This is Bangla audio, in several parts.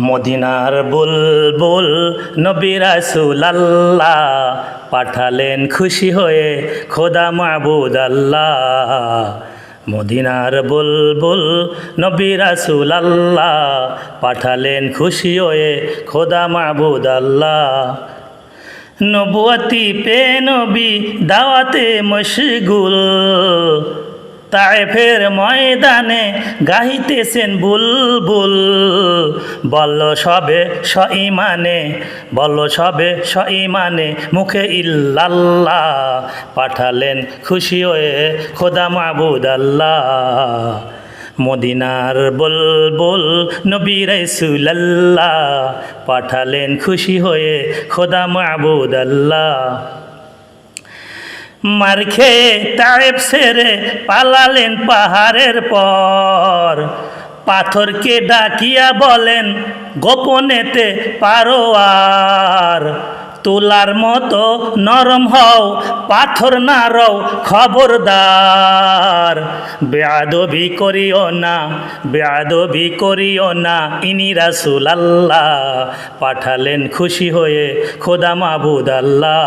মদিনার বুলবুল নবী রাসূল আল্লাহ পাঠালেন খুশি হয়ে খোদা মাবুদ আল্লাহ। মদিনার বুলবুল নবী রাসূল আল্লাহ পাঠালেন খুশি হয়ে খোদা মাবুদ আল্লাহ। নবুয়তি পে নবী দাওয়াতে মশগুল, তায়েফের ময়দানে গাহিতেছেন বুলবুল। বল সবে সঈমানে, বল সবে সঈমানে মুখে ইল্লাল্লাহ পাঠালেন খুশি হয়ে খোদা মাবুদ আল্লাহ। মদিনার বুলবুল নবী রাসূল আল্লাহ পাঠালেন খুশি হয়ে খোদা মাবুদ আল্লাহ। মার খেয়ে তায়েব ছেড়ে পালালেন পাহাড়ের পর, পাথরকে ডাকিয়া বলেন গোপনেতে পারো আর। তোলার মতো নরম হও, পাথর না রও খবরদার। বেয়াদবি করিও না, বেয়াদবি করিও না, ইনি রাসূল আল্লাহ পাঠালেন খুশি হয়ে খোদা মাবুদ আল্লাহ।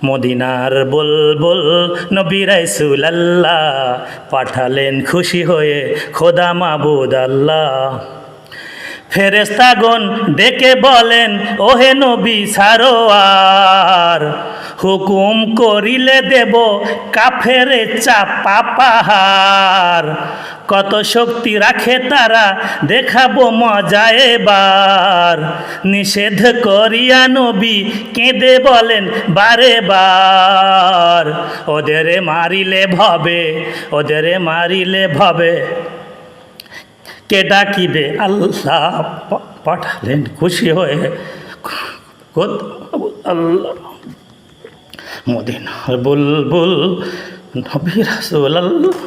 মদিনার বুলবুল নবী রাসূল আল্লাহ পাঠালেন খুশি হয়ে খোদা মাবুদ আল্লাহ। ফেরেশতাগণ ডেকে বলেন ওহে নবী ছাড়ো আর, হুকুম করিলে দেব কাফেরে চাপা পাহাড়। কত শক্তি রাখে তারা দেখাবো মজা এবার। নিষেধ করিয়া নবী কেঁদে বলেন বারে বার, ওদের মারিলে ভবে, ওদের মারিলে ভবে কে ডাকিবে আল্লাহ পাঠালেন খুশি হয়ে আল্লাহ। মদিনার বুলবুল নবী রাসূল আল্লাহ